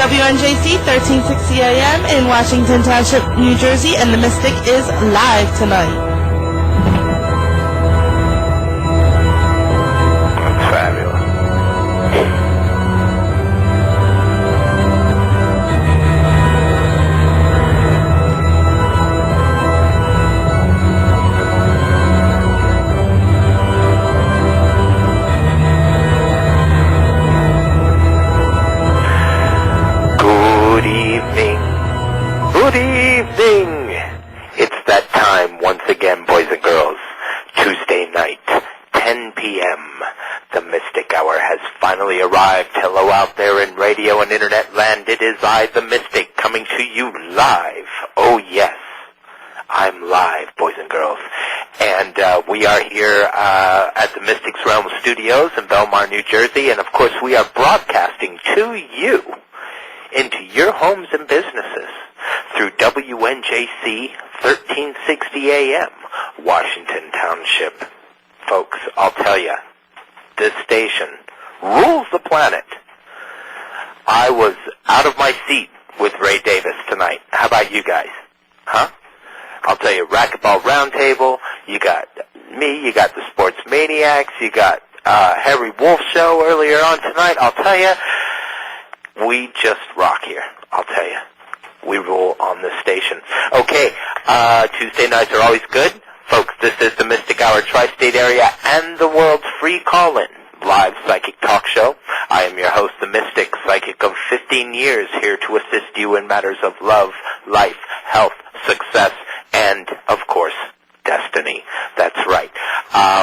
WNJC 1360 AM in Washington Township, New Jersey, and the Mystic is live tonight. Good evening! It's that time once again, boys and girls. Tuesday night, 10 p.m. The Mystic Hour has finally arrived. Hello out there in radio and internet land. It is I, the Mystic, coming to you live. Oh yes, I'm live, boys and girls. And we are here at the Mystic's Realm Studios in Belmar, New Jersey. And of course we are broadcasting to you into your homes and businesses through WNJC 1360 AM, Washington Township. Folks, I'll tell you, this station rules the planet. I was out of my seat with Ray Davis tonight. How about you guys? Huh? I'll tell you, Racquetball Roundtable, you got me, you got the Sports Maniacs, you got Harry Wolf Show earlier on tonight. I'll tell you, we just rock here, I'll tell you. We rule on this station. Okay, Tuesday nights are always good. Folks, this is the Mystic Hour Tri-State Area and the world's free call-in live psychic talk show. I am your host, the Mystic, psychic of 15 years, here to assist you in matters of love, life, health, success, and, of course, destiny. That's right.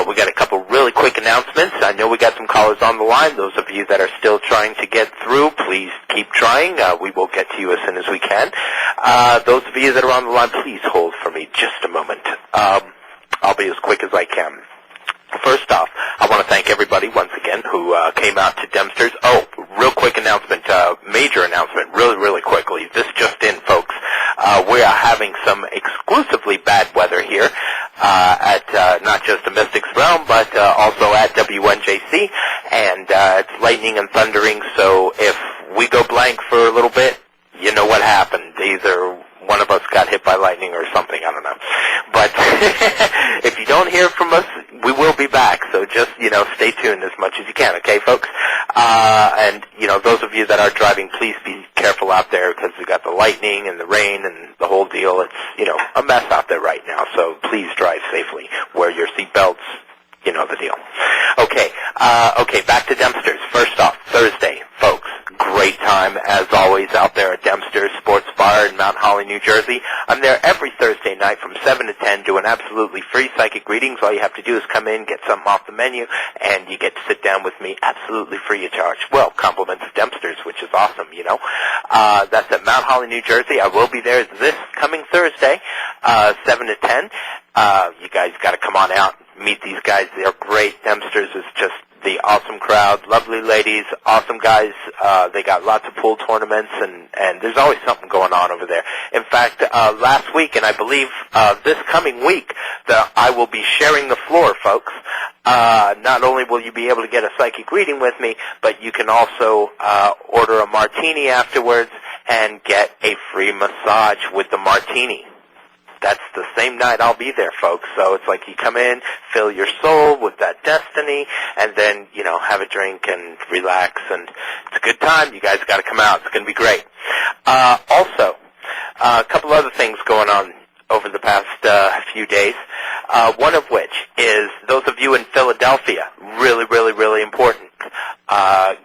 We got a couple really quick announcements. I know we got some callers on the line. Those of you that are still trying to get through, please keep trying. We will get to you as soon as we can. Those of you that are on the line, please hold for me just a moment. I'll be as quick as I can. First off, I want to thank everybody once again who came out to Dempster's. Oh, real quick announcement, major announcement, really quickly. This just in, folks. We are having some exclusively bad weather here at not just the Mystic's Realm, but also at WNJC. And it's lightning and thundering, so if we go blank for a little bit, you know what happened. Either one of us got hit by lightning or something, I don't know. But if you don't hear from us, we will be back. So just, stay tuned as much as you can, okay, folks? And, those of you that are driving, please be careful out there because we got the lightning and the rain and the whole deal. It's, a mess out there right now. So please drive safely. Wear your seatbelts. You know the deal. Okay, back to Dempster's. First off, Thursday, folks. Great time, as always, out there at Dempster's Sports Bar in Mount Holly, New Jersey. I'm there every Thursday night from 7 to 10 doing absolutely free psychic readings. All you have to do is come in, get something off the menu, and you get to sit down with me absolutely free of charge. Well, compliments of Dempster's, which is awesome, That's at Mount Holly, New Jersey. I will be there this coming Thursday, 7 to 10. You guys got to come on out. Meet these guys. They're great. Dempster's is just the awesome crowd, lovely ladies, awesome guys. They got lots of pool tournaments, and there's always something going on over there. In fact, last week, and I believe this coming week, I will be sharing the floor, folks. Not only will you be able to get a psychic reading with me, but you can also order a martini afterwards and get a free massage with the martini. That's the same night I'll be there, folks. So it's like you come in, fill your soul with that destiny, and then, have a drink and relax. And it's a good time. You guys got to come out. It's going to be great. Also, a couple other things going on over the past few days. One of which is those of you in Philadelphia, really important.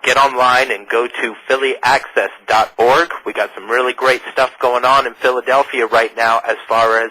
Get online and go to phillyaccess.org. We got some really great stuff going on in Philadelphia right now as far as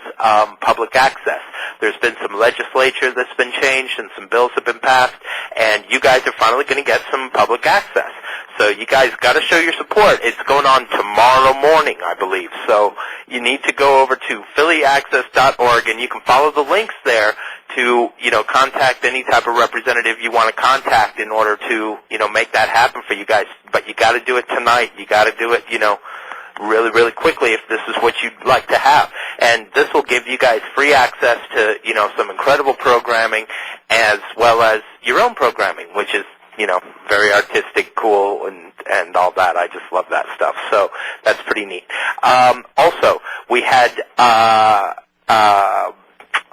public access. There's been some legislature that's been changed and some bills have been passed, and you guys are finally going to get some public access. So you guys got to show your support. It's going on tomorrow morning, I believe. So you need to go over to phillyaccess.org, and you can follow the links there to, contact any type of representative you want to contact in order to, make that happen for you guys. But you got to do it tonight. You got to do it, really quickly if this is what you'd like to have. And this will give you guys free access to, some incredible programming as well as your own programming, which is, very artistic, cool, and all that. I just love that stuff. So that's pretty neat. Also, we had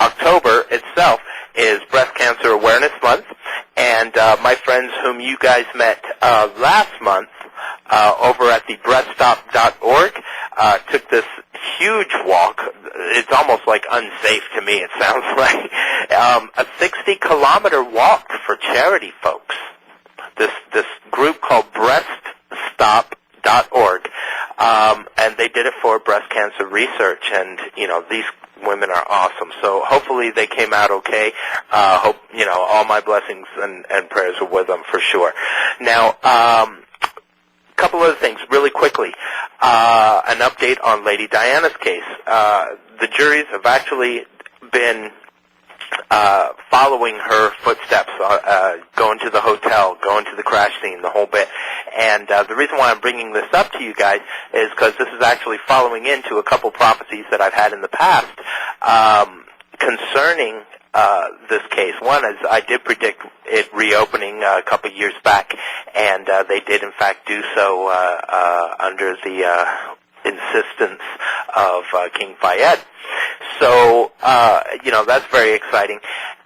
October itself is Breast Cancer Awareness Month, and my friends whom you guys met last month over at the breaststop.org took this huge walk. It's almost like unsafe to me, it sounds like. A 60-kilometer walk for charity, folks. This group called breaststop.org, and they did it for breast cancer research, and, these women are awesome. So hopefully they came out okay. Hope, all my blessings and prayers are with them for sure. Now, couple other things really quickly. An update on Lady Diana's case. The juries have actually been following her footsteps, going to the hotel, going to the crash scene, the whole bit. And the reason why I'm bringing this up to you guys is because this is actually following into a couple prophecies that I've had in the past concerning this case. One is I did predict it reopening a couple years back, and they did in fact do so under the insistence of King Fayed. So, that's very exciting.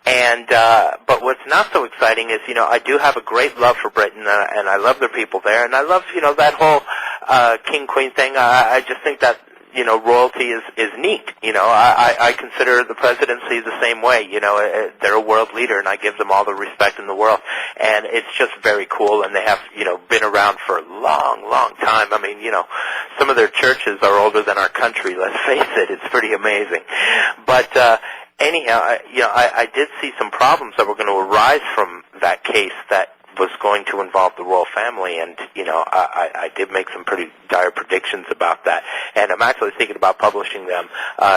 And but what's not so exciting is, I do have a great love for Britain, and I love their people there, and I love, that whole king-queen thing. I just think that, royalty is neat. I consider the presidency the same way. They're a world leader, and I give them all the respect in the world. And it's just very cool, and they have, been around for a long, long time. I mean, some of their churches are older than our country, let's face it. It's pretty amazing. But anyhow, I did see some problems that were going to arise from that case that was going to involve the royal family, and, I did make some pretty dire predictions about that, and I'm actually thinking about publishing them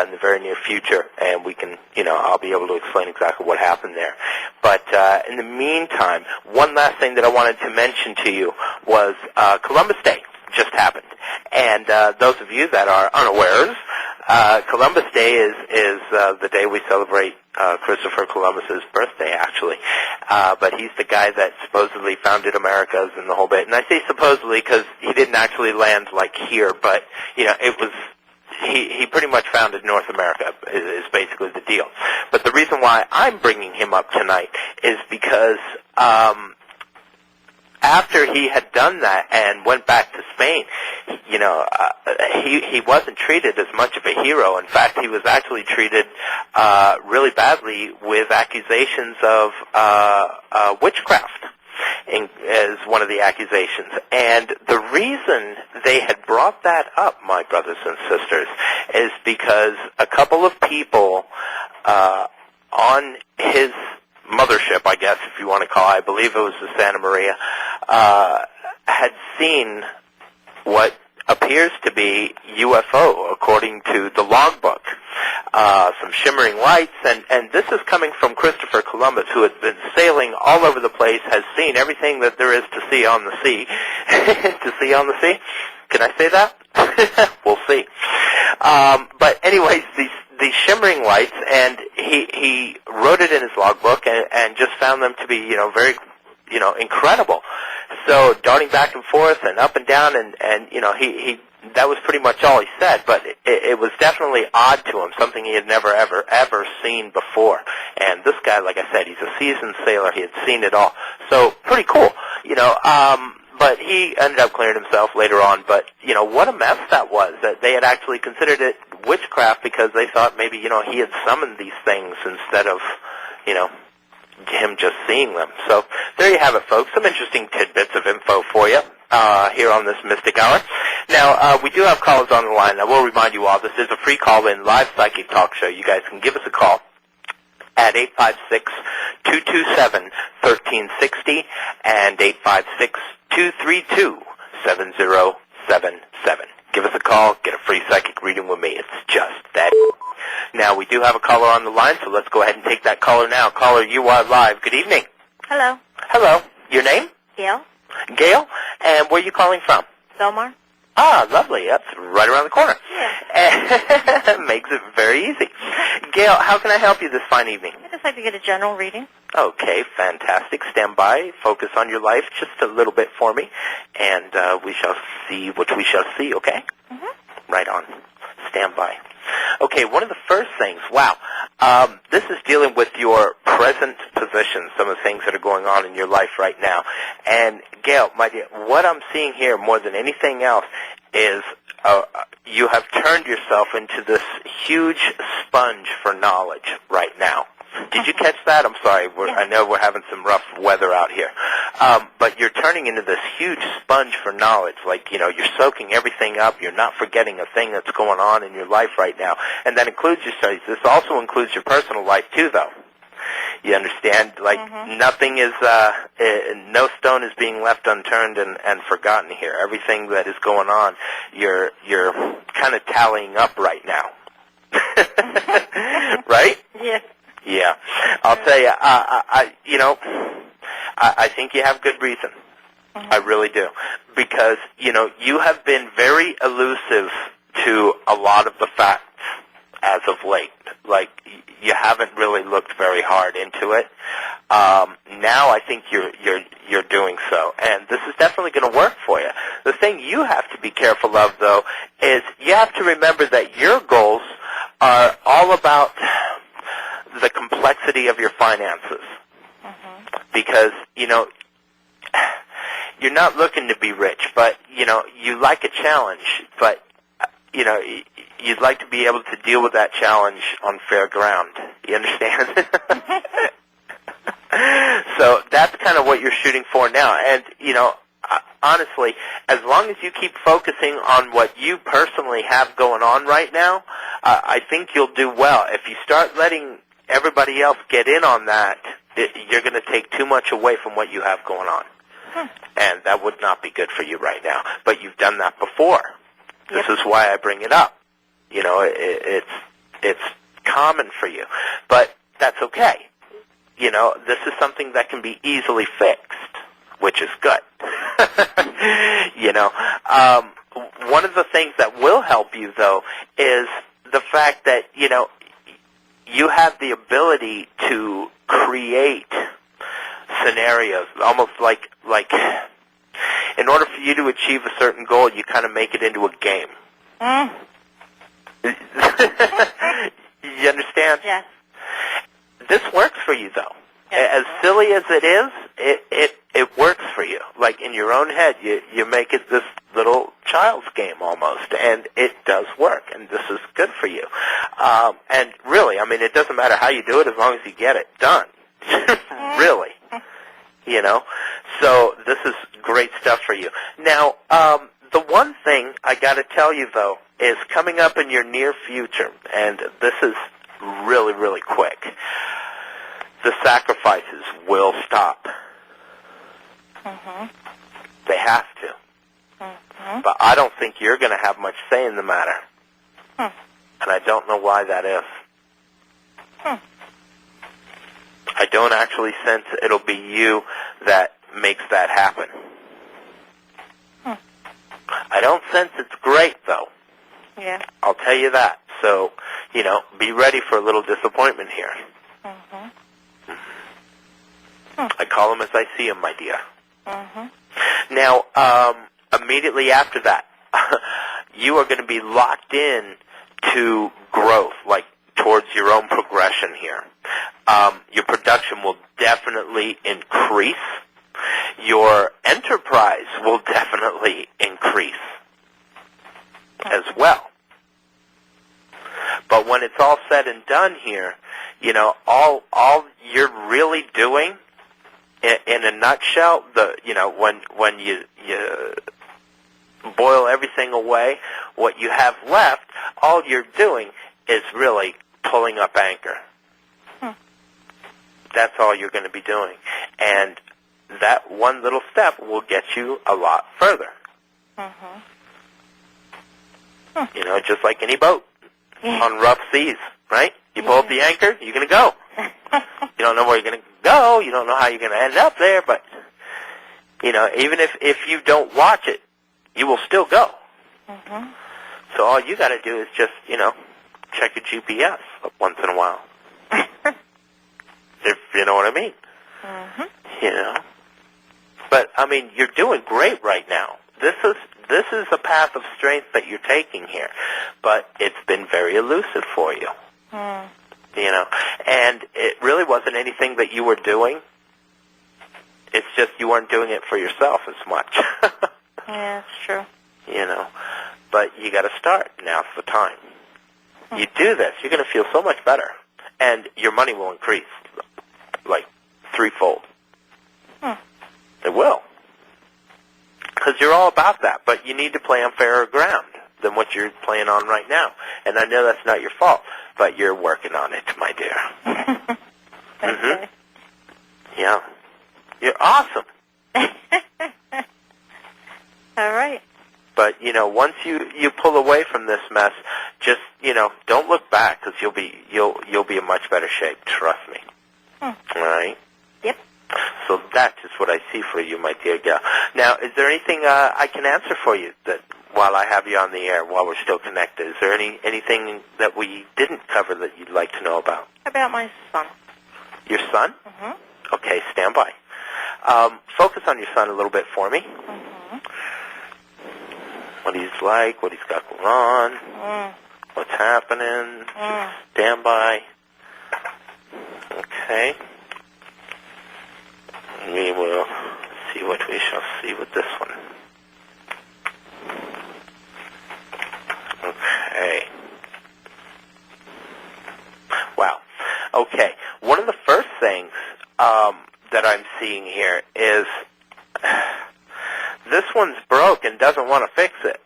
in the very near future, and we can, I'll be able to explain exactly what happened there. But in the meantime, one last thing that I wanted to mention to you was Columbus Day just happened, and those of you that are unawares, Columbus Day is the day we celebrate Christopher Columbus's birthday, actually. But he's the guy that supposedly founded Americas and the whole bit. And I say supposedly because he didn't actually land like here, but it was he pretty much founded North America is basically the deal. But the reason why I'm bringing him up tonight is because after he had done that and went back to Spain, he wasn't treated as much of a hero. In fact, he was actually treated really badly with accusations of witchcraft as one of the accusations. And the reason they had brought that up, my brothers and sisters, is because a couple of people on his mothership, I guess, if you want to call it, I believe it was the Santa Maria, had seen what appears to be UFO, according to the logbook. Some shimmering lights, and this is coming from Christopher Columbus, who has been sailing all over the place, has seen everything that there is to see on the sea. To see on the sea? Can I say that? We'll see. But anyways, these shimmering lights, and he wrote it in his logbook and just found them to be, very, incredible. So darting back and forth and up and down, and he that was pretty much all he said, but it was definitely odd to him, something he had never, ever seen before. And this guy, like I said, he's a seasoned sailor. He had seen it all. So pretty cool, but he ended up clearing himself later on. But, what a mess that was, that they had actually considered it witchcraft because they thought maybe, he had summoned these things instead of, him just seeing them. So there you have it, folks. Some interesting tidbits of info for you here on this Mystic Hour. Now, we do have callers on the line. I will remind you all, this is a free call-in live psychic talk show. You guys can give us a call at 856-227-1360 and 856-232-7077. Give us a call, get a free psychic reading with me. It's just that. Now, we do have a caller on the line, so let's go ahead and take that caller now. Caller, you are live. Good evening. Hello. Hello. Your name? Gail. Gail? And where are you calling from? Belmar. Ah, lovely. That's right around the corner. Yeah. Makes it very easy. Gail, how can I help you this fine evening? I'd just like to get a general reading. Okay, fantastic. Stand by. Focus on your life just a little bit for me, and we shall see what we shall see, okay? Mm-hmm. Right on. Stand by. Okay, one of the first things, wow, this is dealing with your present position, some of the things that are going on in your life right now. And, Gail, my dear, what I'm seeing here more than anything else is you have turned yourself into this huge sponge for knowledge right now. Did you catch that? I'm sorry. I know we're having some rough weather out here. But you're turning into this huge sponge for knowledge. Like, you're soaking everything up. You're not forgetting a thing that's going on in your life right now. And that includes your studies. This also includes your personal life, too, though. You understand? Like, nothing is, no stone is being left unturned and forgotten here. Everything that is going on, you're kind of tallying up right now. Right? Yes. Yeah, I'll tell you. I think you have good reason. I really do, because you have been very elusive to a lot of the facts as of late. Like, you haven't really looked very hard into it. Now I think you're doing so, and this is definitely going to work for you. The thing you have to be careful of, though, is you have to remember that your goals are all about the complexity of your finances. Because, you're not looking to be rich, but, you like a challenge, but, you'd like to be able to deal with that challenge on fair ground. You understand? So that's kind of what you're shooting for now. And, honestly, as long as you keep focusing on what you personally have going on right now, I think you'll do well. If you start letting everybody else get in on that, you're going to take too much away from what you have going on. And that would not be good for you right now. But you've done that before. This is why I bring it up. It's common for you. But that's okay. This is something that can be easily fixed, which is good. One of the things that will help you, though, is the fact that, you have the ability to create scenarios, almost like in order for you to achieve a certain goal, you kind of make it into a game. You understand? Yes. This works for you, though. As silly as it is, it works for you. Like, in your own head, you make it this little child's game almost, and it does work, and this is good for you. And really, it doesn't matter how you do it as long as you get it done. Really. So this is great stuff for you. Now, the one thing I got to tell you, though, is coming up in your near future, and this is really, really quick. The sacrifices will stop. They have to. But I don't think you're going to have much say in the matter. And I don't know why that is. I don't actually sense it'll be you that makes that happen. I don't sense it's great, though. Yeah. I'll tell you that. So, be ready for a little disappointment here. I call them as I see them, my dear. Now, immediately after that, you are going to be locked in to growth, like towards your own progression here. Your production will definitely increase. Your enterprise will definitely increase as well. But when it's all said and done here, all you're really doing, in a nutshell, when you boil everything away, what you have left, all you're doing is really pulling up anchor. That's all you're going to be doing. And that one little step will get you a lot further. Just like any boat on rough seas, right? You pull up the anchor, you're going to go. You don't know where you're going to go. You don't know how you're going to end up there. But, even if you don't watch it, you will still go. Mhm. So all you got to do is just, check your GPS once in a while. If you know what I mean. Mhm. But I mean, you're doing great right now. This is a path of strength that you're taking here, but it's been very elusive for you. Mm. And it really wasn't anything that you were doing. It's just you weren't doing it for yourself as much. Yeah, it's true. But you got to start. Now's the time. You do this, you're going to feel so much better, and your money will increase like threefold. It will. Because you're all about that, but you need to play on fairer ground than what you're playing on right now. And I know that's not your fault, but you're working on it, my dear. Okay. Yeah. You're awesome. All right. But, once you pull away from this mess, just, don't look back, because you'll be in much better shape, trust me. All right? Yep. So that's just what I see for you, my dear gal. Now, is there anything I can answer for you that while I have you on the air, while we're still connected? Is there anything that we didn't cover that you'd like to know about? About my son. Your son? Mhm. Okay, stand by. Focus on your son a little bit for me. Mhm. What he's like, what he's got going on, what's happening. Just stand by. Okay. We will see what we shall see with this one. Okay. Wow. Okay. One of the first things that I'm seeing here is this one's broke and doesn't want to fix it.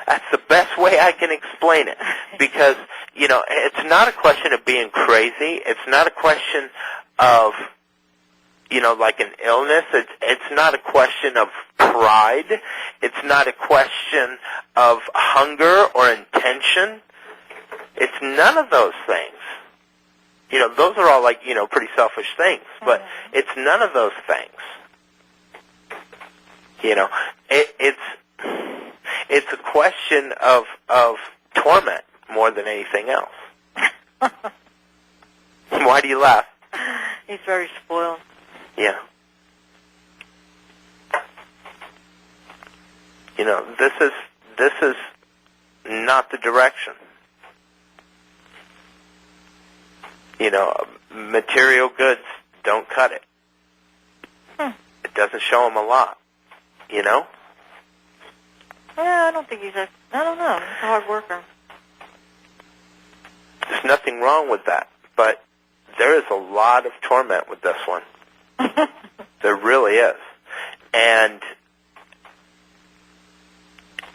That's the best way I can explain it. Because, it's not a question of being crazy. It's not a question of, like an illness. It's not a question of pride. It's not a question of hunger or intention. It's none of those things. Those are all like, pretty selfish things. But it's none of those things. It's a question of torment more than anything else. Why do you laugh? He's very spoiled. Yeah. This is not the direction. Material goods don't cut it. It doesn't show him a lot. Yeah, I don't think I don't know. He's a hard worker. There's nothing wrong with that, but there is a lot of torment with this one. There really is. And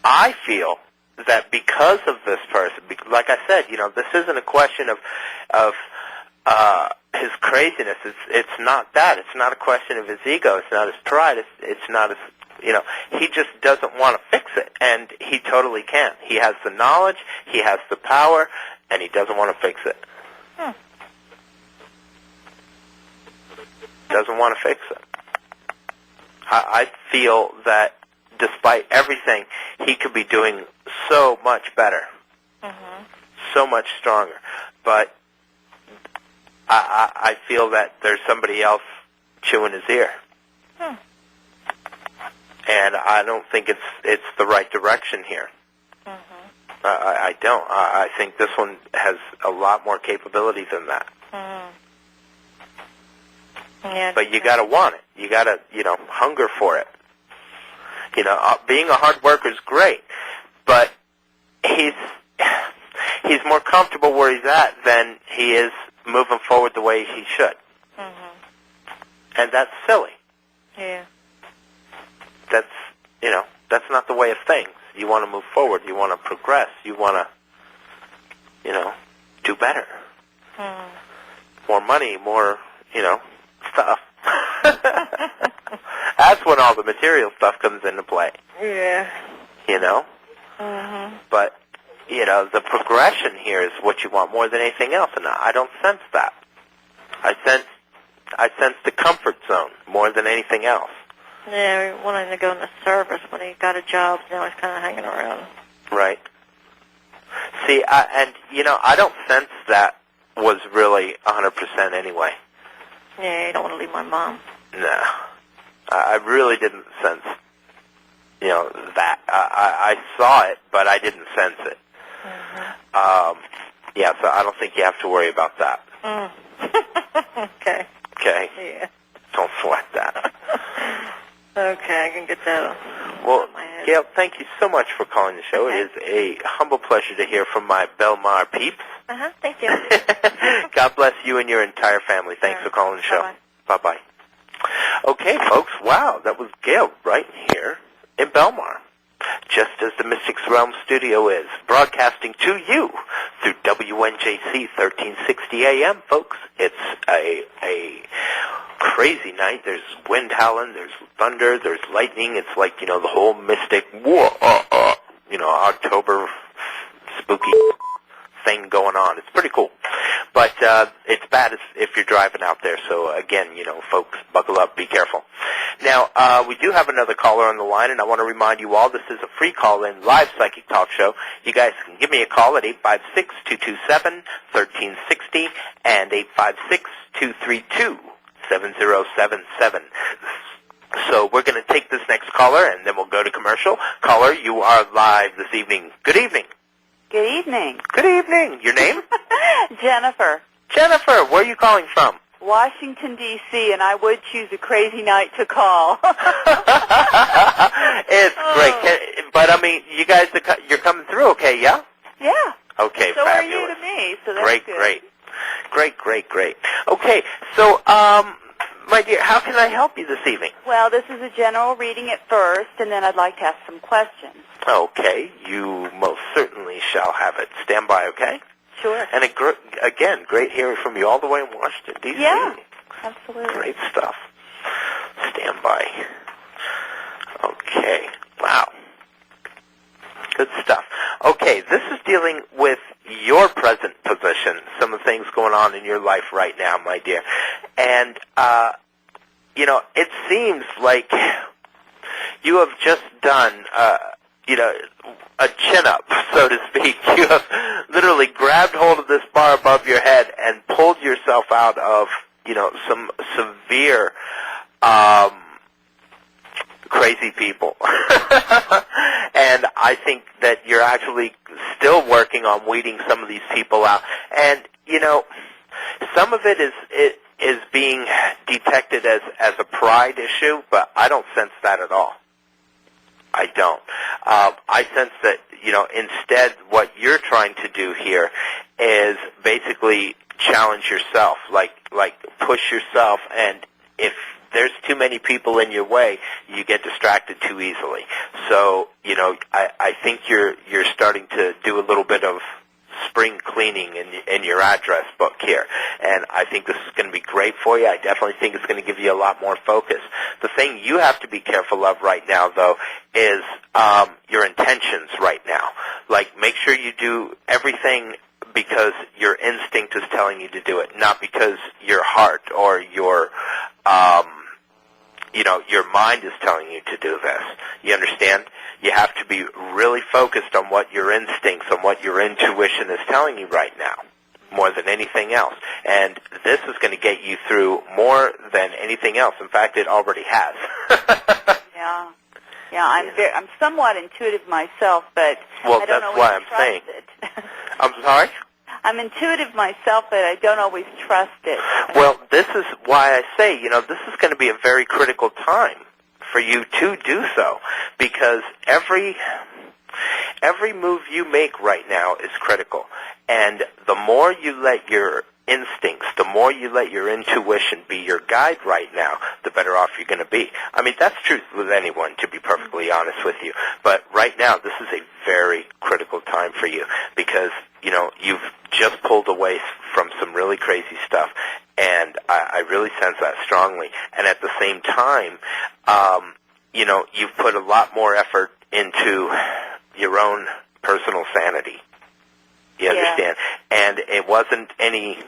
I feel that because of this person, like I said, this isn't a question of his craziness. It's not that. It's not a question of his ego. It's not his pride. It's not his, he just doesn't want to fix it, and he totally can. He has the knowledge, he has the power, and he doesn't want to fix it. Doesn't want to fix it. I feel that despite everything, he could be doing so much better, so much stronger. But I feel that there's somebody else chewing his ear. And I don't think it's the right direction here. I don't. I think this one has a lot more capability than that. Yeah. But you got to want it. You got to, hunger for it. Being a hard worker is great, but he's more comfortable where he's at than he is moving forward the way he should. And that's silly. Yeah. That's not the way of things. You want to move forward. You want to progress. You want to, do better. More money, more, stuff. That's when all the material stuff comes into play. Yeah. But, the progression here is what you want more than anything else, and I don't sense that. I sense the comfort zone more than anything else. Yeah, we wanted to go in the service when he got a job. Now he's kind of hanging around. Right. See, I don't sense that was really 100% anyway. Yeah, you don't want to leave my mom. No. I really didn't sense, that. I saw it, but I didn't sense it. Mm-hmm. Yeah, so I don't think you have to worry about that. Mm. Okay. Okay? Yeah. Don't sweat that. Okay, I can get that Well, on my head. Gail, thank you so much for calling the show. Okay. It is a humble pleasure to hear from my Belmar peeps. Uh-huh, thank you. God bless you and your entire family. Thanks for calling the show. Bye-bye. Bye-bye. Okay, folks, wow, that was Gail right here in Belmar, just as the Mystics Realm studio is, broadcasting to you through WNJC 1360 AM, folks. It's a crazy night. There's wind howling, there's thunder, there's lightning. It's like, the whole mystic, October spooky thing going on. It's pretty cool. But it's bad if you're driving out there. So, again, folks, buckle up, be careful. Now, we do have another caller on the line, and I want to remind you all this is a free call-in live psychic talk show. You guys can give me a call at 856-227-1360 and 856-232-7077. So we're going to take this next caller, and then we'll go to commercial. Caller, you are live this evening. Good evening. Good evening. Good evening. Your name? Jennifer. Jennifer, where are you calling from? Washington, D.C., and I would choose a crazy night to call. It's great. But, you guys, you're coming through okay, yeah? Yeah. Okay, so fabulous. are you to me, so that's great, good. Great. Okay, so, my dear, how can I help you this evening? Well, this is a general reading at first, and then I'd like to ask some questions. Okay, you most certainly shall have it. Stand by, okay? Sure. And again, great hearing from you all the way in Washington, D.C. Yeah, absolutely. Great stuff. Stand by. Okay. Wow. Good stuff. Okay, this is dealing with your present position, some of the things going on in your life right now, my dear. And, it seems like you have just done, a chin-up, so to speak. You have literally grabbed hold of this bar above your head and pulled yourself out of, some severe, crazy people. And I think that you're actually still working on weeding some of these people out. And, some of it is being detected as a pride issue, but I don't sense that at all. I don't. I sense that, instead what you're trying to do here is basically challenge yourself, like push yourself, and if there's too many people in your way, you get distracted too easily. So, I think you're starting to do a little bit of spring cleaning in your address book here, and I think this is going to be great for you. I definitely think it's going to give you a lot more focus. The thing you have to be careful of right now, though, is your intentions right now. Like, make sure you do everything because your instinct is telling you to do it, not because your heart or your mind is telling you to do this. You understand? You have to be really focused on what your instincts, on what your intuition is telling you right now, more than anything else. And this is going to get you through more than anything else. In fact, it already has. Yeah. I'm somewhat intuitive myself, but I don't always trust it. I'm sorry? I'm intuitive myself, but I don't always trust it. Well, this is why I say, this is going to be a very critical time for you to do so, because every move you make right now is critical. And the more you let your instincts, the more you let your intuition be your guide right now, the better off you're going to be. I mean, that's true with anyone, to be perfectly honest with you. But right now, this is a very critical time for you because, you've just pulled away from some really crazy stuff. And I really sense that strongly. And at the same time, you've put a lot more effort into your own personal sanity. You understand? And it wasn't any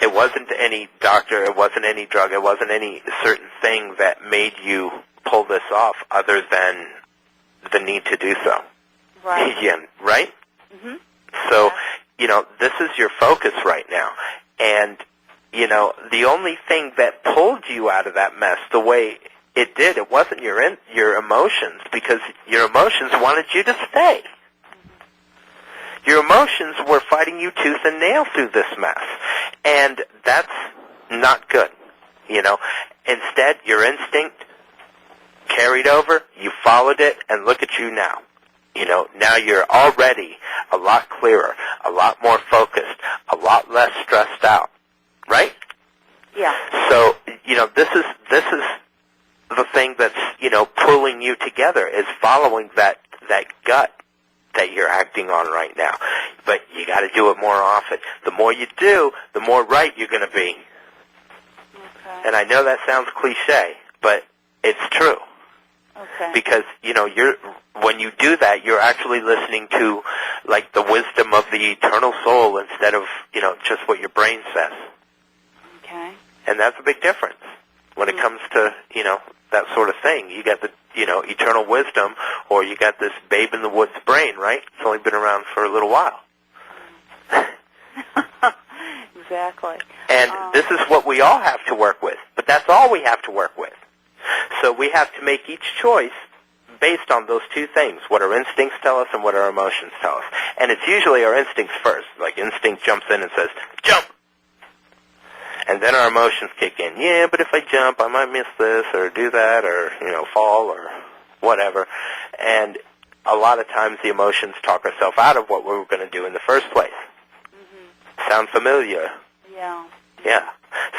It wasn't any doctor, it wasn't any drug, it wasn't any certain thing that made you pull this off other than the need to do so. Right. Again, right? Mm-hmm. So, this is your focus right now. And, the only thing that pulled you out of that mess the way it did, it wasn't your emotions, because your emotions wanted you to stay. Your emotions were fighting you tooth and nail through this mess. And that's not good, Instead, your instinct carried over, you followed it, and look at you now. Now you're already a lot clearer, a lot more focused, a lot less stressed out, right? Yeah. So, this is the thing that's, pulling you together, is following that gut that you're acting on right now. But you got to do it more often. The more you do, the more right you're going to be. Okay. And I know that sounds cliche, but it's true. Okay. Because, when you do that, you're actually listening to, like, the wisdom of the eternal soul instead of, just what your brain says. Okay. And that's a big difference when it comes to, that sort of thing. You got the, eternal wisdom, or you got this babe in the woods brain, right? It's only been around for a little while. Exactly. And this is what we all have to work with. But that's all we have to work with. So we have to make each choice based on those two things, what our instincts tell us and what our emotions tell us. And it's usually our instincts first. Like, instinct jumps in and says, jump! And then our emotions kick in. Yeah, but if I jump, I might miss this, or do that, or, fall, or whatever. And a lot of times the emotions talk ourselves out of what we were going to do in the first place. Mm-hmm. Sound familiar? Yeah. Yeah.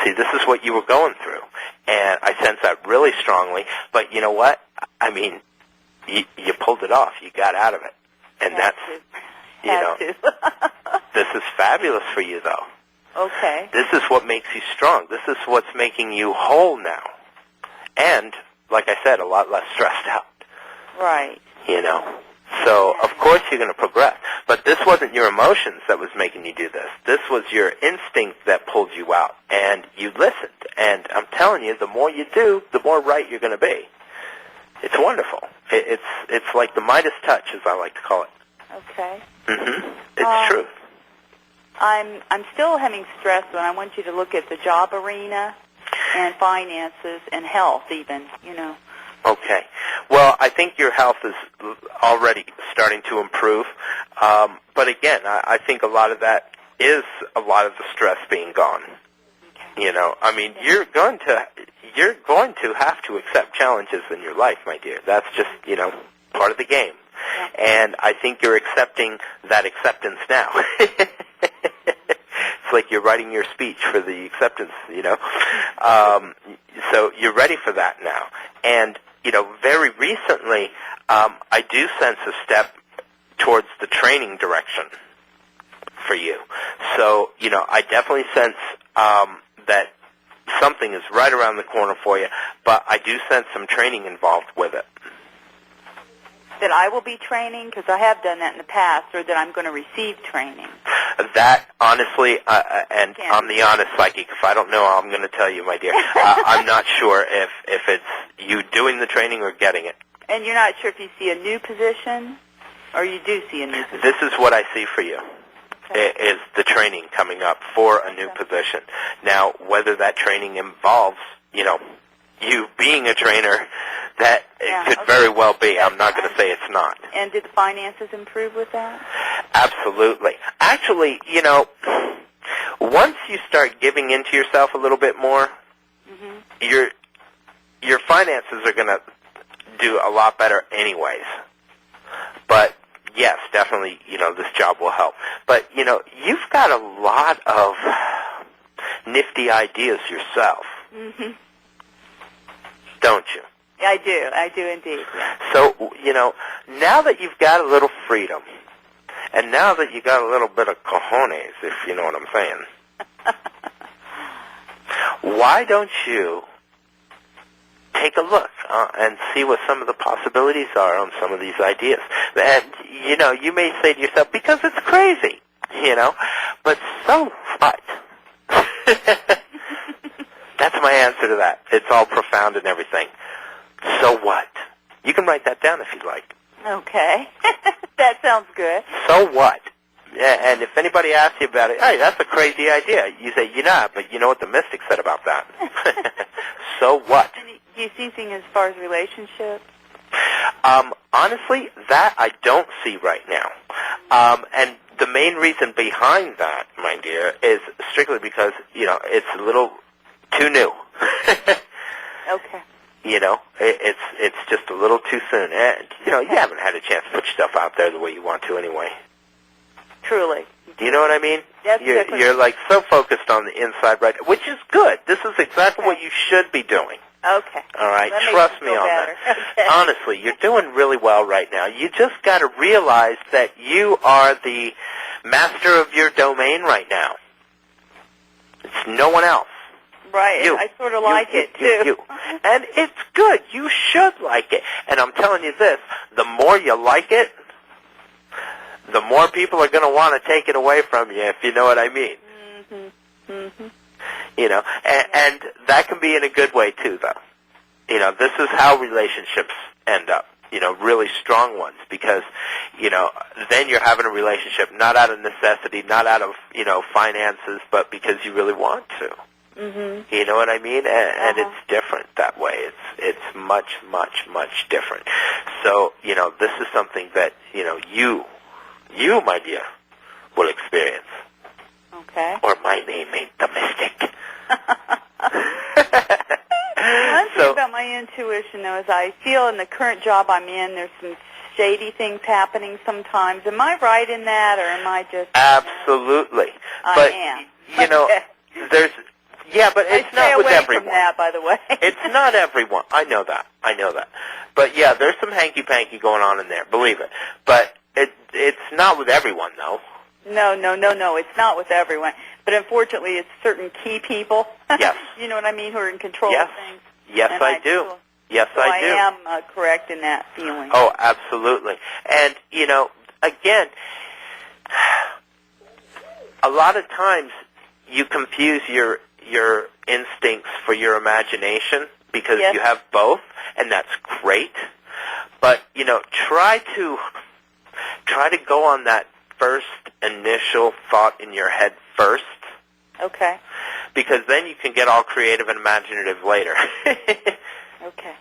See, this is what you were going through. And I sense that really strongly. But you know what? I mean, you pulled it off. You got out of it. And that's, this is fabulous for you, though. Okay. This is what makes you strong. This is what's making you whole now. And, like I said, a lot less stressed out. Right. So, of course you're going to progress. But this wasn't your emotions that was making you do this. This was your instinct that pulled you out. And you listened. And I'm telling you, the more you do, the more right you're going to be. It's wonderful. It's like the Midas touch, as I like to call it. Okay. Mm-hmm. It's true. I'm still having stress when I want you to look at the job arena and finances and health even, Okay. Well, I think your health is already starting to improve. But again, I think a lot of that is a lot of the stress being gone. Okay. I mean, you're going to have to accept challenges in your life, my dear. That's just, part of the game. Yeah. And I think you're accepting that acceptance now. It's like you're writing your speech for the acceptance, So you're ready for that now. And, very recently, I do sense a step towards the training direction for you. So, I definitely sense that something is right around the corner for you, but I do sense some training involved with it. That I will be training, because I have done that in the past, or that I'm going to receive training? That, honestly, and I'm the honest psychic. If I don't know, I'm going to tell you, my dear. I'm not sure if it's you doing the training or getting it. And you're not sure if you see a new position, or you do see a new position? This is what I see for you, is the training coming up for a new position. Now, whether that training involves, you being a trainer, that it could very well be. I'm not going to say it's not. And did the finances improve with that? Absolutely. Actually, once you start giving into yourself a little bit more, your finances are going to do a lot better anyways. But yes, definitely, this job will help. But, you've got a lot of nifty ideas yourself. Mm-hmm. Don't you? I do indeed. Yeah. So, now that you've got a little freedom, and now that you got a little bit of cojones, if you know what I'm saying, why don't you take a look and see what some of the possibilities are on some of these ideas? And, you may say to yourself, because it's crazy, but so what? That's my answer to that. It's all profound and everything. So what? You can write that down if you'd like. Okay. That sounds good. So what? Yeah, and if anybody asks you about it, hey, that's a crazy idea. You say, but you know what the mystics said about that. So what? And do you see things as far as relationships? Honestly, that I don't see right now. And the main reason behind that, my dear, is strictly because, it's a little too new. Okay. It's just a little too soon. And, you haven't had a chance to put your stuff out there the way you want to anyway. Truly. Do you know what I mean? That's you're like so focused on the inside right, which is good. This is exactly what you should be doing. Okay. All right, that trust me on better. that. Okay. Honestly, you're doing really well right now. You just got to realize that you are the master of your domain right now. It's no one else. Right, You. I sort of like it, too. You. And it's good. You should like it. And I'm telling you this, the more you like it, the more people are going to want to take it away from you, if you know what I mean. Mm-hmm. Mm-hmm. And that can be in a good way, too, though. This is how relationships end up, really strong ones, because, then you're having a relationship not out of necessity, not out of, finances, but because you really want to. Mm-hmm. You know what I mean? And it's different that way. It's much, much, much different. So, this is something that, you, my dear, will experience. Okay. Or my name ain't the Mystic. One thing about my intuition, though, is I feel in the current job I'm in, there's some shady things happening sometimes. Am I right in that, or am I just... Absolutely. I am. There's... Yeah, but it's not with everyone. From that, by the way. It's not everyone. I know that. But yeah, there's some hanky-panky going on in there, believe it. But it's not with everyone, though. No, it's not with everyone. But unfortunately, it's certain key people. Yes. You know what I mean, who are in control of things. Yes, I do. Yes, I do. I am correct in that feeling. Oh, absolutely. And, again, a lot of times you confuse your instincts for your imagination because you have both, and that's great. But, try to go on that first initial thought in your head first. Okay. Because then you can get all creative and imaginative later. Okay.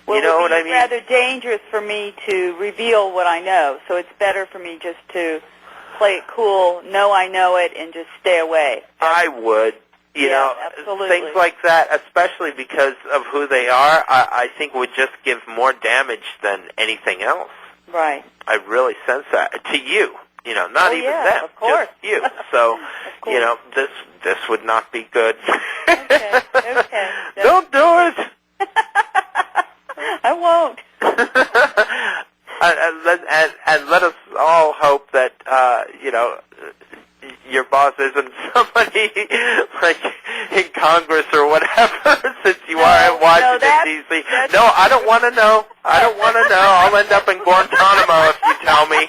Well, you know what I mean? It's rather dangerous for me to reveal what I know, so it's better for me just to play it cool, know I know it, and just stay away. I would. Absolutely. Things like that, especially because of who they are, I think would just give more damage than anything else. Right. I really sense that. To you. Not even them. Of course. Just you. So, this would not be good. Okay. Don't do it. I won't. and let us all hope that, your boss isn't somebody like in Congress or whatever, since you are in Washington, D.C. No, I don't want to know. I'll end up in Guantanamo if you tell me.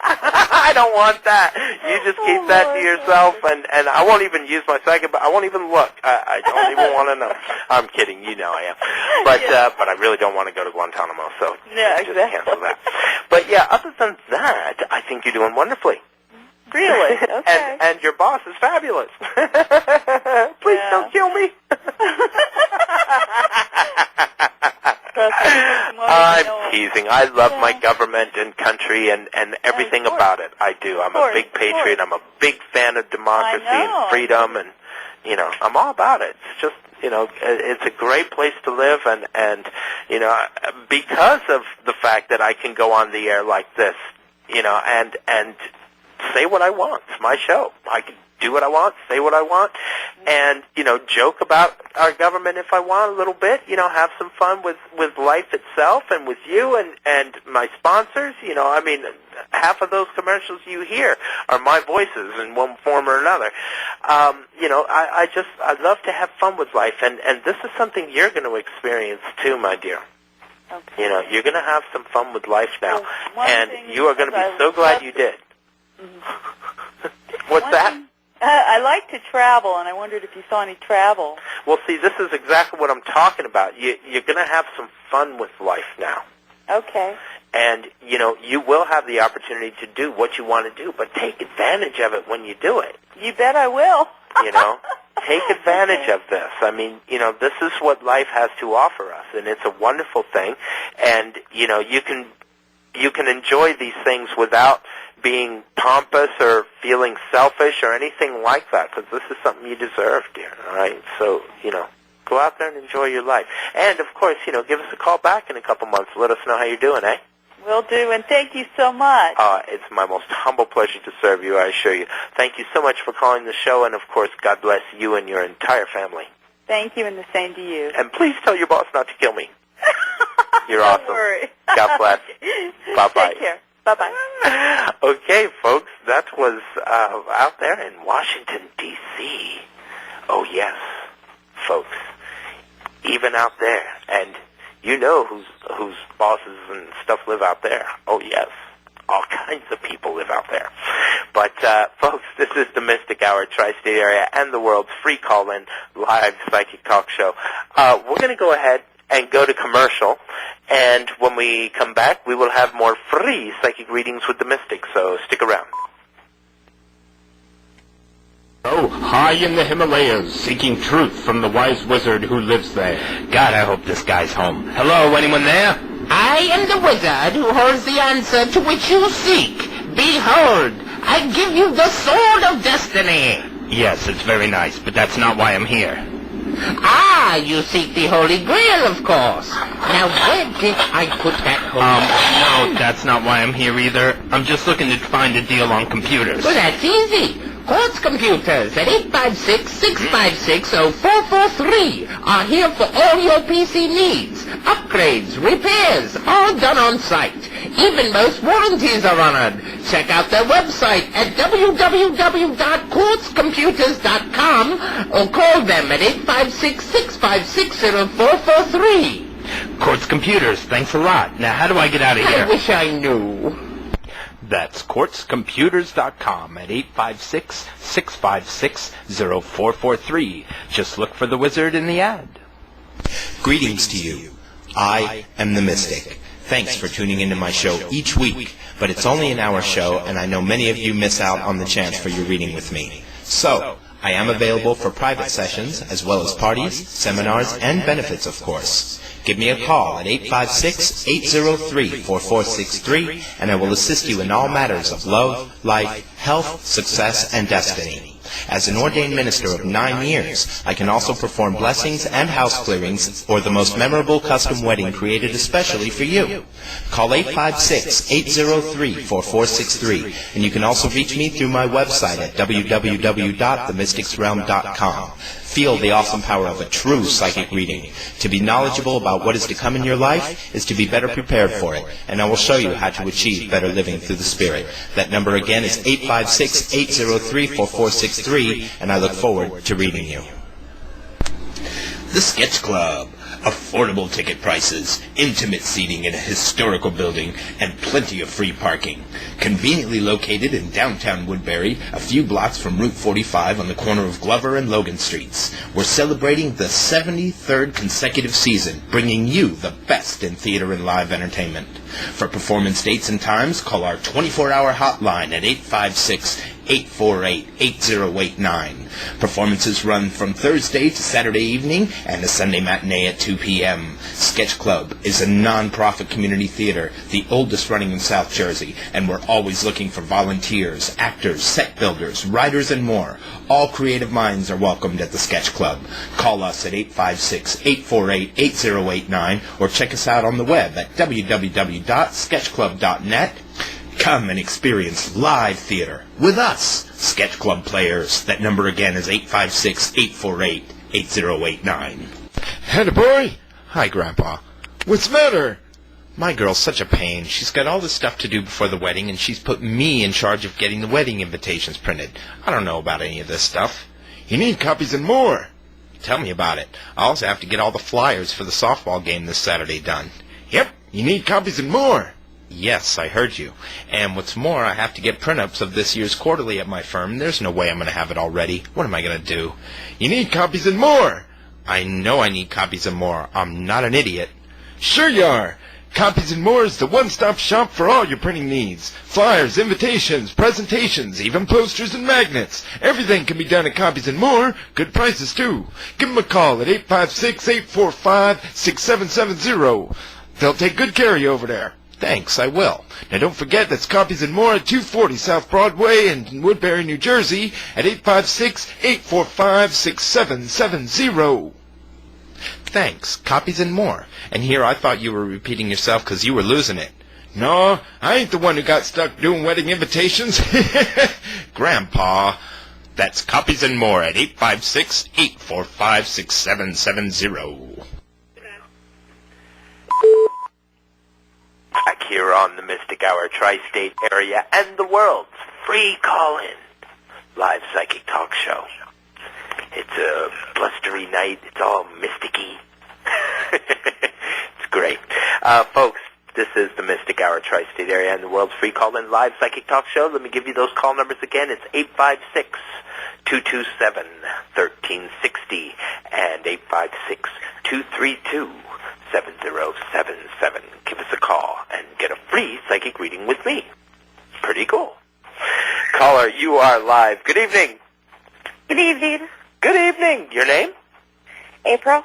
I don't want that. You just keep that to yourself, and I won't even use my second, but I won't even look. I don't even want to know. I'm kidding. I am. But I really don't want to go to Guantanamo, so just cancel that. But yeah, other than that, I think you're doing wonderfully. Really? Okay. And your boss is fabulous. Please don't kill me. I'm teasing. I love my government and country and everything about it. I do. I'm a big patriot. I'm a big fan of democracy and freedom, and I'm all about it. It's just it's a great place to live, and because of the fact that I can go on the air like this, and say what I want. It's my show. I can do what I want, say what I want, and, joke about our government if I want a little bit, have some fun with life itself and with you and my sponsors. Half of those commercials you hear are my voices in one form or another. I love to have fun with life, and this is something you're going to experience too, my dear. Okay. You're going to have some fun with life now, and you are going to be so glad you did. Mm-hmm. What's that? I like to travel, and I wondered if you saw any travel. Well, see, this is exactly what I'm talking about. You're going to have some fun with life now. Okay. And, you know, you will have the opportunity to do what you want to do, but take advantage of it when you do it. You bet I will. You know, take advantage of this. I mean, you know, this is what life has to offer us, and it's a wonderful thing. And, you know, you can enjoy these things without being pompous or feeling selfish or anything like that, because this is something you deserve, dear, all right? So, you know, go out there and enjoy your life. And, of course, you know, give us a call back in a couple months. Let us know how you're doing, eh? Will do, and thank you so much. It's my most humble pleasure to serve you, I assure you. Thank you so much for calling the show, and, of course, God bless you and your entire family. Thank you, and the same to you. And please tell your boss not to kill me. You're awesome. Don't worry. God bless. Bye-bye. Take care. Bye-bye. Okay, folks, that was out there in Washington, D.C. Oh, yes, folks, even out there. And you know whose bosses and stuff live out there. Oh, yes, all kinds of people live out there. But, folks, this is the Mystic Hour, Tri-State Area, and the world's free call-in live psychic talk show. We're going to go ahead and go to commercial, and when we come back, we will have more free psychic readings with the Mystic, so stick around. Oh, high in the Himalayas, seeking truth from the wise wizard who lives there. God, I hope this guy's home. Hello, anyone there? I am the wizard who holds the answer to which you seek. Behold, I give you the sword of destiny. Yes, it's very nice, but that's not why I'm here. Ah, you seek the Holy Grail, of course. Now, where did I put that Holy No, that's not why I'm here either. I'm just looking to find a deal on computers. Well, that's easy. Quartz Computers at 856-656-0443 are here for all your PC needs. Upgrades, repairs, all done on site. Even most warranties are honored. Check out their website at www.quartzcomputers.com or call them at 856-656-0443. Quartz Computers, thanks a lot. Now, how do I get out of here? I wish I knew. That's quartzcomputers.com at 856-656-0443. Just look for the wizard in the ad. Greetings to you. I am the Mystic. Thanks for tuning into my show each week, but it's only an hour show, and I know many of you miss out on the chance for your reading with me. So, I am available for private sessions, as well as parties, seminars, and benefits, of course. Give me a call at 856-803-4463, and I will assist you in all matters of love, life, health, success, and destiny. As an ordained minister of 9 years, I can also perform blessings and house clearings or the most memorable custom wedding created especially for you. Call 856-803-4463, and you can also reach me through my website at www.themysticsrealm.com. Feel the awesome power of a true psychic reading. To be knowledgeable about what is to come in your life is to be better prepared for it, and I will show you how to achieve better living through the spirit. That number again is 856-803-4463, and I look forward to reading you. The Sketch Club. Affordable ticket prices, intimate seating in a historical building, and plenty of free parking. Conveniently located in downtown Woodbury, a few blocks from Route 45 on the corner of Glover and Logan Streets. We're celebrating the 73rd consecutive season, bringing you the best in theater and live entertainment. For performance dates and times, call our 24-hour hotline at 856-848-8089. Performances run from Thursday to Saturday evening and a Sunday matinee at 2 p.m. Sketch Club is a non-profit community theater, the oldest running in South Jersey, and we're always looking for volunteers, actors, set builders, writers, and more. All creative minds are welcomed at the Sketch Club. Call us at 856-848-8089 or check us out on the web at www.sketchclub.net. Come and experience live theater with us, Sketch Club players. That number again is 856-848-8089. Atta boy! Hi, Grandpa. What's the matter? My girl's such a pain. She's got all this stuff to do before the wedding, and she's put me in charge of getting the wedding invitations printed. I don't know about any of this stuff. You need copies and more. Tell me about it. I also have to get all the flyers for the softball game this Saturday done. Yep, you need copies and more. Yes, I heard you. And what's more, I have to get print-ups of this year's quarterly at my firm. There's no way I'm going to have it all ready. What am I going to do? You need copies and more! I know I need copies and more. I'm not an idiot. Sure you are! Copies and More is the one-stop shop for all your printing needs. Flyers, invitations, presentations, even posters and magnets. Everything can be done at Copies and More. Good prices, too. Give them a call at 856-845-6770. They'll take good care of you over there. Thanks, I will. Now don't forget that's Copies and More at 240 South Broadway in Woodbury, New Jersey at 856-845-6770. Thanks, Copies and More. And here I thought you were repeating yourself because you were losing it. No, I ain't the one who got stuck doing wedding invitations. Grandpa. That's Copies and More at 856-845-6770. Back here on the Mystic Hour Tri-State area and the world's free call-in live psychic talk show. It's a blustery night. It's all mysticky. It's great. Folks, this is the Mystic Hour Tri-State area and the world's free call-in live psychic talk show. Let me give you those call numbers again. It's 856-227-1360 and 856-232-7077. Give us a call and get a free psychic reading with me. Pretty cool. Caller, you are live. Good evening. Good evening. Good evening. Your name? April,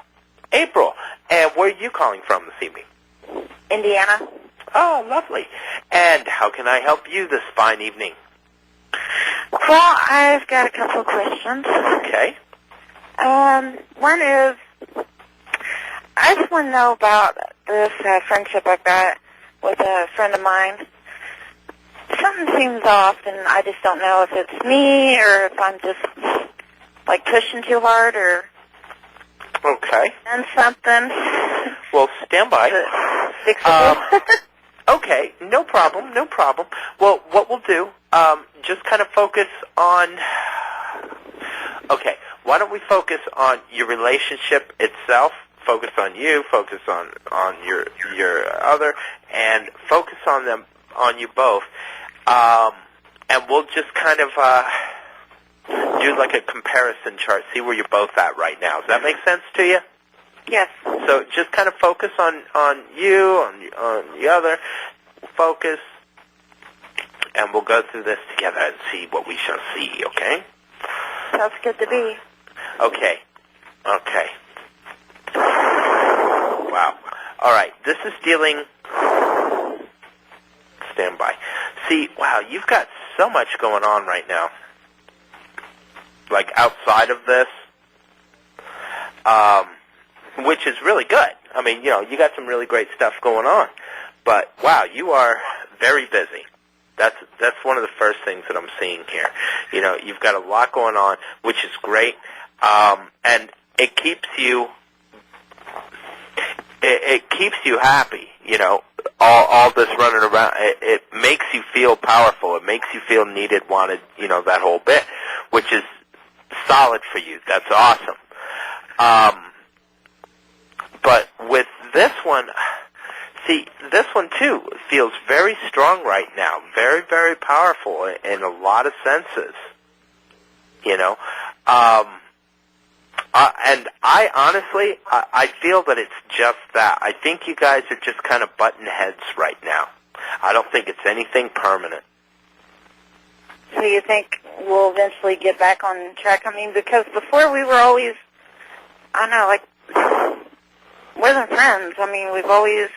April. And where are you calling from this evening? Indiana. Oh, lovely. And how can I help you this fine evening? Well, I've got a couple of questions. Okay. One is, I just want to know about this friendship I've got with a friend of mine. Something seems off, and I just don't know if it's me or if I'm just, like, pushing too hard or Okay. done something. Well, stand by. Fixable. Okay, no problem, no problem. Well, what we'll do, just kind of focus on... Okay, why don't we focus on your relationship itself, focus on you, focus on your other, and focus on them, on you both. And we'll just kind of do like a comparison chart, see where you're both at right now. Does that make sense to you? Yes. So just kind of focus on you, on the other, focus, and we'll go through this together and see what we shall see, okay? Sounds good to be. Okay. Okay. Wow. All right. This is dealing... Stand by. See, wow, you've got so much going on right now. Like outside of this, which is really good. I mean, you know, you got some really great stuff going on. But, wow, you are very busy. That's one of the first things that I'm seeing here. You know, you've got a lot going on, which is great, and it keeps you happy. You know, all this running around. It makes you feel powerful. It makes you feel needed, wanted. You know, that whole bit, which is solid for you. That's awesome. But with this one. See, this one, too, feels very strong right now, very, very powerful in a lot of senses, you know. And I honestly, I feel that it's just that. I think you guys are just kind of butting heads right now. I don't think it's anything permanent. So you think we'll eventually get back on track? I mean, because before we were always, I don't know, like, more than friends. I mean, we've always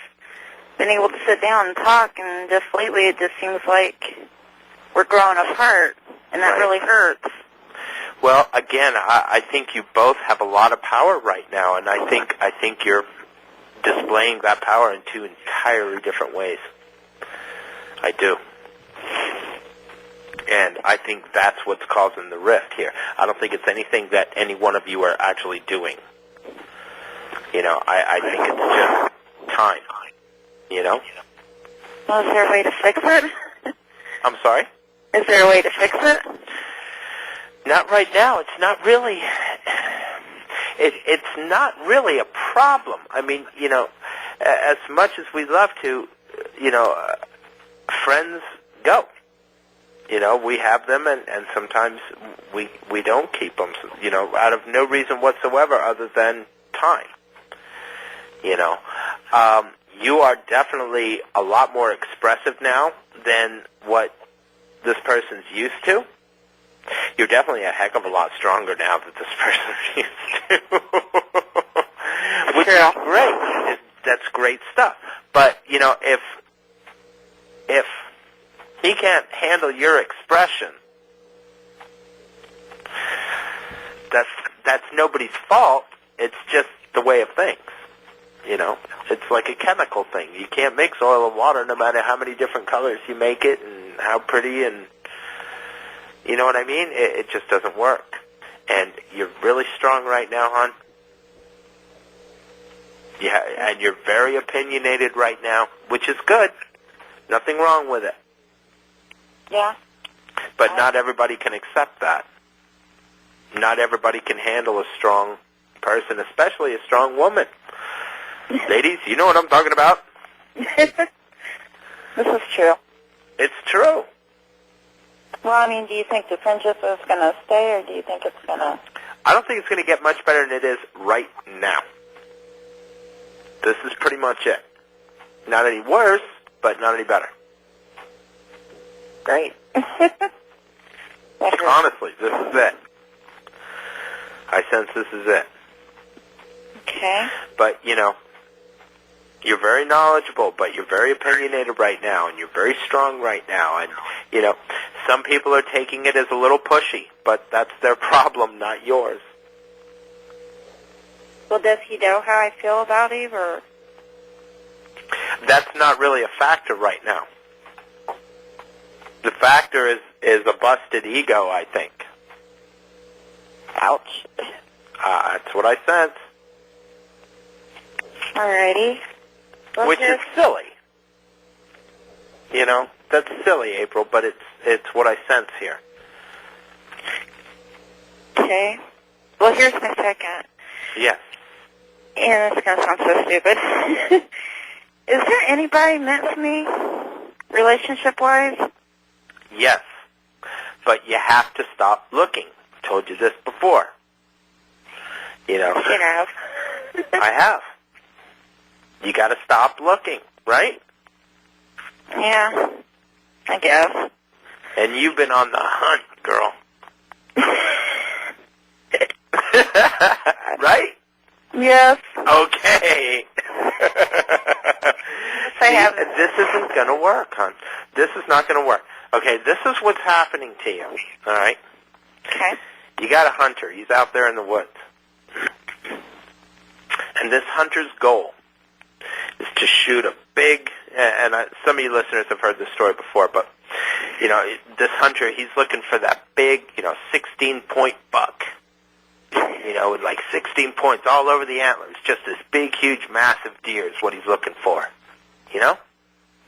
been able to sit down and talk, and just lately it just seems like we're growing apart, and that really hurts. Well, again, I think you both have a lot of power right now, and I think you're displaying that power in two entirely different ways. I do. And I think that's what's causing the rift here. I don't think it's anything that any one of you are actually doing. You know, I think it's just time. You know? Well, is there a way to fix it? I'm sorry? Is there a way to fix it? Not right now. It's not really... It's not really a problem. I mean, you know, as much as we love to, you know, friends go. You know, we have them, and sometimes we don't keep them, you know, out of no reason whatsoever other than time. You know, you are definitely a lot more expressive now than what this person's used to. You're definitely a heck of a lot stronger now than this person's used to. Which is great. That's great stuff. But, you know, if he can't handle your expression, that's nobody's fault. It's just the way of things. You know, it's like a chemical thing. You can't mix oil and water no matter how many different colors you make it and how pretty, and you know what I mean? It just doesn't work. And you're really strong right now, hon. Yeah, and you're very opinionated right now, which is good. Nothing wrong with it. Yeah. But not everybody can accept that. Not everybody can handle a strong person, especially a strong woman. Ladies, you know what I'm talking about? This is true. It's true. Well, I mean, do you think the friendship is going to stay, or do you think it's going to... I don't think it's going to get much better than it is right now. This is pretty much it. Not any worse, but not any better. Great. Honestly, this is it. I sense this is it. Okay. But, you know, you're very knowledgeable, but you're very opinionated right now, and you're very strong right now. And, you know, some people are taking it as a little pushy, but that's their problem, not yours. Well, does he know how I feel about Eve, or... That's not really a factor right now. The factor is a busted ego, I think. Ouch. That's what I sense. Alrighty. Well, Which is silly. You know, that's silly, April, but it's what I sense here. Okay. Well, here's my second. Yes. And it's going to sound so stupid. Is there anybody meant for me, relationship-wise? Yes. But you have to stop looking. I told you this before. You know. You have. I have. You got to stop looking, right? Yeah, I guess. And you've been on the hunt, girl. Right? Yes. Okay. I have. This isn't going to work, hon. This is not going to work. Okay, this is what's happening to you, all right? Okay. You got a hunter. He's out there in the woods. And this hunter's goal is to shoot a big, and some of you listeners have heard this story before, but, you know, this hunter, he's looking for that big, 16-point buck. You know, with like 16 points all over the antlers. Just this big, huge, massive deer is what he's looking for. You know?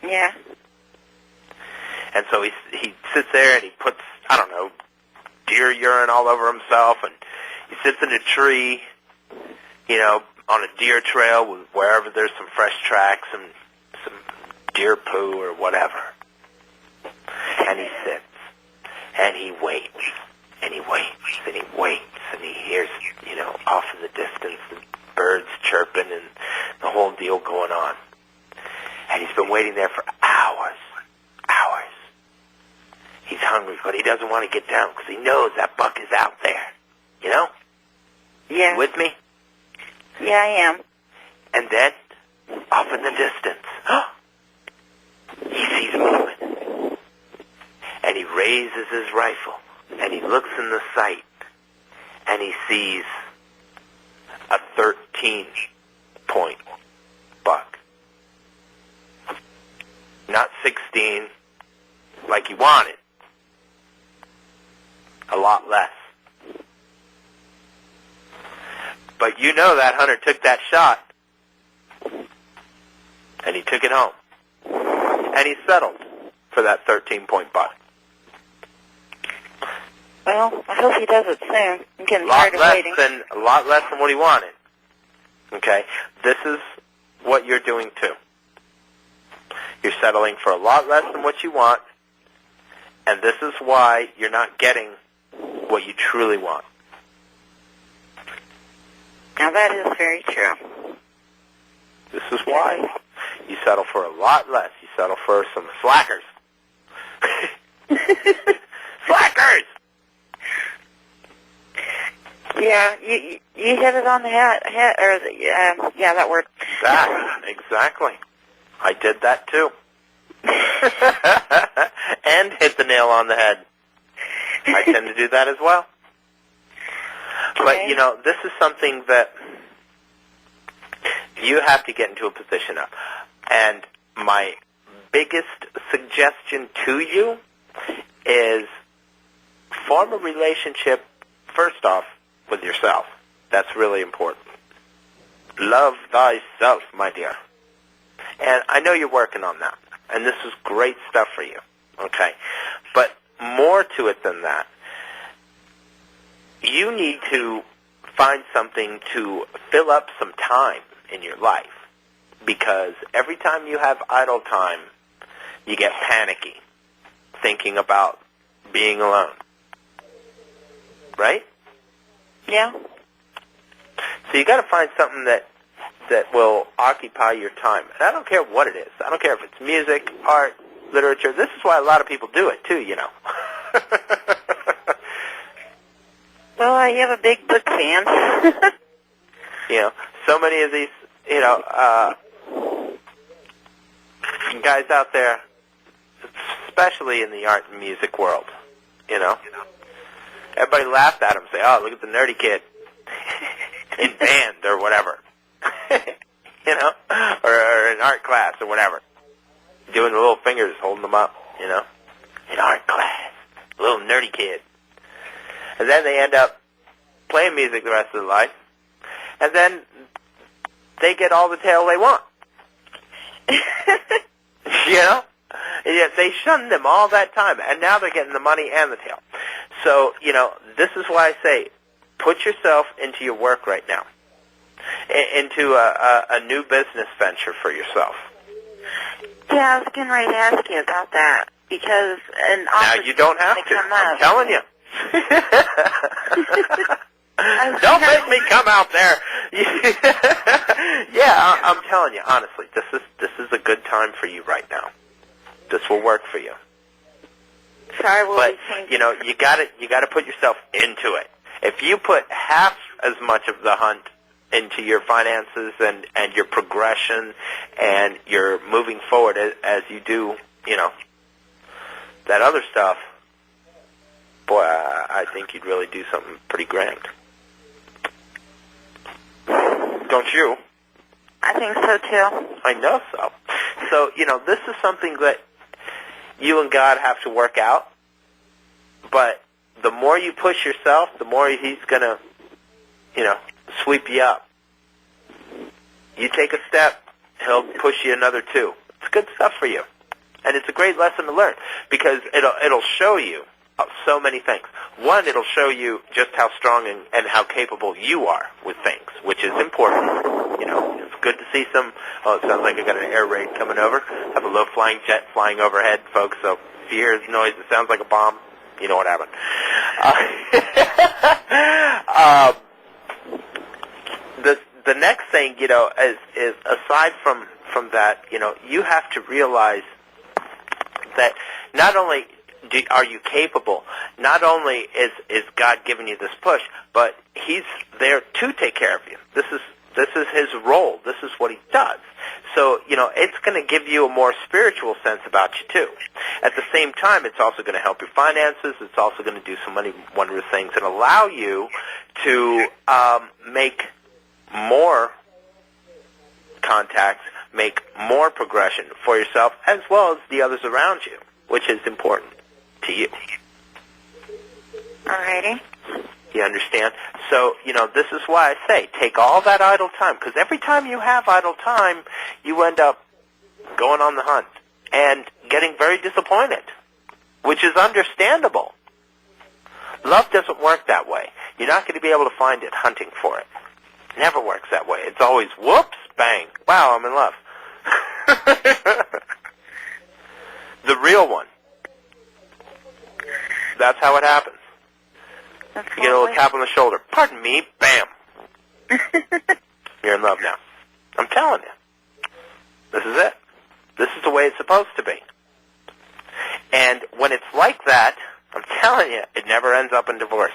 Yeah. And so he sits there and he puts, I don't know, deer urine all over himself, and he sits in a tree, on a deer trail with wherever there's some fresh tracks and some deer poo or whatever. And he sits, and he waits, and he waits, and he waits, and he hears, off in the distance, the birds chirping and the whole deal going on. And he's been waiting there for hours. He's hungry, but he doesn't want to get down because he knows that buck is out there. You know? Yeah. You with me? Yeah, I am. And then, off in the distance, he sees movement. And he raises his rifle, and he looks in the sight, and he sees a 13-point buck. Not 16 like he wanted. A lot less. But that hunter took that shot, and he took it home. And he settled for that 13-point buck. Well, I hope he does it soon. I'm getting A lot less than what he wanted. Okay? This is what you're doing too. You're settling for a lot less than what you want, and this is why you're not getting what you truly want. Now that is very true. This is why you settle for a lot less. You settle for some slackers. Slackers! Yeah, you hit it on the head, yeah, that word. Exactly. I did that too. And hit the nail on the head. I tend to do that as well. Okay. But, you know, this is something that you have to get into a position of. And my biggest suggestion to you is form a relationship, first off, with yourself. That's really important. Love thyself, my dear. And I know you're working on that. And this is great stuff for you. Okay? But more to it than that. You need to find something to fill up some time in your life. Because every time you have idle time, you get panicky, thinking about being alone. Right? Yeah. So you got to find something that will occupy your time. And I don't care what it is. I don't care if it's music, art, literature. This is why a lot of people do it, too, you know. Well, I have a big book fan. You know, so many of these, you know, guys out there, especially in the art and music world, you know. Everybody laughed at him, say, oh, look at the nerdy kid in band or whatever, you know, or in art class or whatever, doing the little fingers, holding them up, you know, in art class, little nerdy kid. And then they end up playing music the rest of their life, and then they get all the tail they want. You know? And yet they shunned them all that time, and now they're getting the money and the tail. So, you know, this is why I say, put yourself into your work right now, into a new business venture for yourself. Yeah, I was getting ready to ask you about that, because now you don't have to. I'm telling you. Don't make me come out there. Yeah, I'm telling you, honestly, this is a good time for you right now. This will work for you. Sorry, but you know, you got to put yourself into it. If you put half as much of the hunt into your finances and your progression and your moving forward as you do, you know, that other stuff, boy, I think you'd really do something pretty grand. Don't you? I think so, too. I know so. So, you know, this is something that you and God have to work out. But the more you push yourself, the more He's going to, you know, sweep you up. You take a step, He'll push you another two. It's good stuff for you. And it's a great lesson to learn because it'll show you so many things. One, it'll show you just how strong and how capable you are with things, which is important. You know, it's good to see some, oh, it sounds like I got an air raid coming over. I have a low-flying jet flying overhead, folks, so if you hear the noise, it sounds like a bomb. You know what happened. The next thing, you know, is aside from that, you know, you have to realize that not only are you capable, not only is God giving you this push, but He's there to take care of you. This is His role. This is what He does. So, you know, it's going to give you a more spiritual sense about you, too. At the same time, it's also going to help your finances. It's also going to do so many wondrous things and allow you to make more contacts, make more progression for yourself as well as the others around you, which is important to you. Alrighty. You understand? So, you know, this is why I say take all that idle time, because every time you have idle time, you end up going on the hunt and getting very disappointed, which is understandable. Love doesn't work that way. You're not going to be able to find it hunting for it. It never works that way. It's always, whoops, bang, wow, I'm in love. The real one. That's how it happens. That's You get a little tap on the shoulder. Pardon me. Bam. You're in love now. I'm telling you. This is it. This is the way it's supposed to be. And when it's like that, I'm telling you, it never ends up in divorce.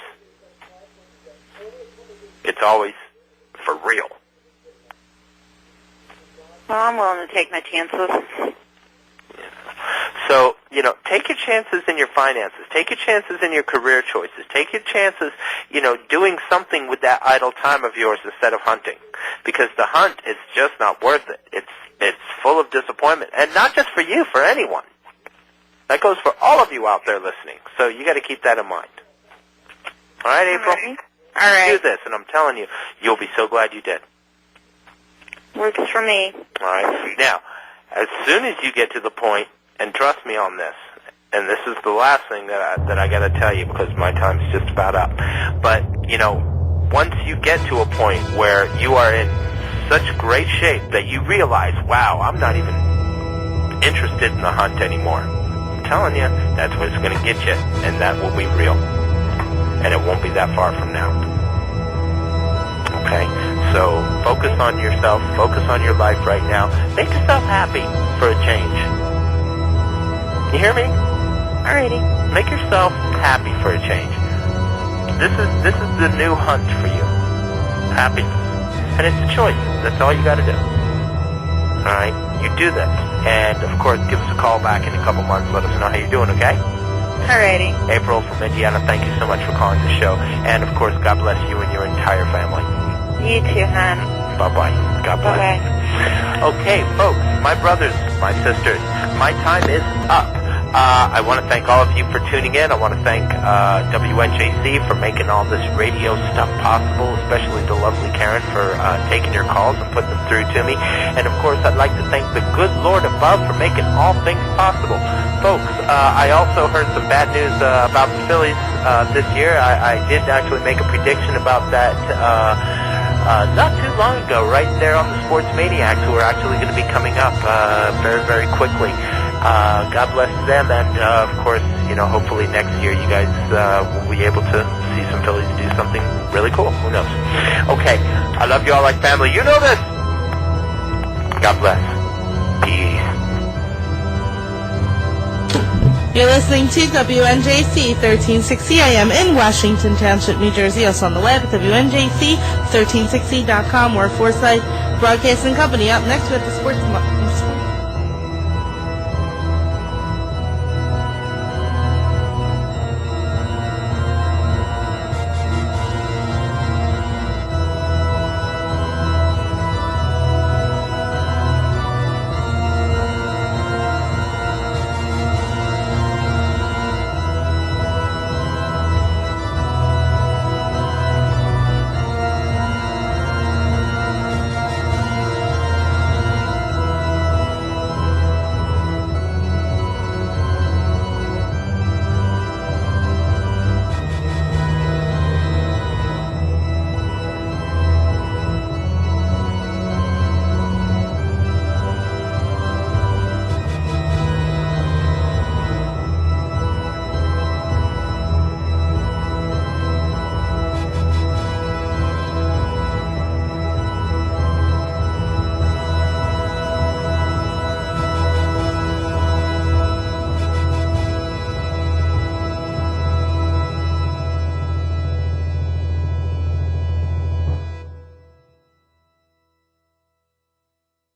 It's always for real. Well, I'm willing to take my chances. So, take your chances in your finances. Take your chances in your career choices. Take your chances, doing something with that idle time of yours instead of hunting. Because the hunt is just not worth it. It's full of disappointment. And not just for you, for anyone. That goes for all of you out there listening. So you got to keep that in mind. All right, April? All right. Do this, and I'm telling you, you'll be so glad you did. Works for me. All right. Now, as soon as you get to the point, and trust me on this, and this is the last thing that I got to tell you because my time's just about up. But, once you get to a point where you are in such great shape that you realize, wow, I'm not even interested in the hunt anymore. I'm telling you, that's what it's going to get you, and that will be real. And it won't be that far from now. Okay? So focus on yourself. Focus on your life right now. Make yourself happy for a change. You hear me? Alrighty. Make yourself happy for a change. This is the new hunt for you. Happiness. And it's a choice. That's all you got to do. Alright? You do this. And, of course, give us a call back in a couple months. Let us know how you're doing, okay? Alrighty. April from Indiana, thank you so much for calling the show. And, of course, God bless you and your entire family. You too, hon. Bye-bye. God bless. Bye-bye. Okay, folks, my brothers, my sisters, my time is up. I want to thank all of you for tuning in. I want to thank WNJC for making all this radio stuff possible, especially the lovely Karen for taking your calls and putting them through to me. And, of course, I'd like to thank the good Lord above for making all things possible. Folks, I also heard some bad news about the Phillies this year. I did actually make a prediction about that not too long ago, right there on the Sports Maniacs, who are actually going to be coming up very, very quickly. God bless them, and of course, hopefully next year you guys will be able to see some Phillies do something really cool. Who knows? Okay, I love you all like family. You know this. God bless. Peace. You're listening to WNJC 1360 AM in Washington Township, New Jersey. Also on the web at WNJC1360.com or /Broadcasting Company. Up next with the Sports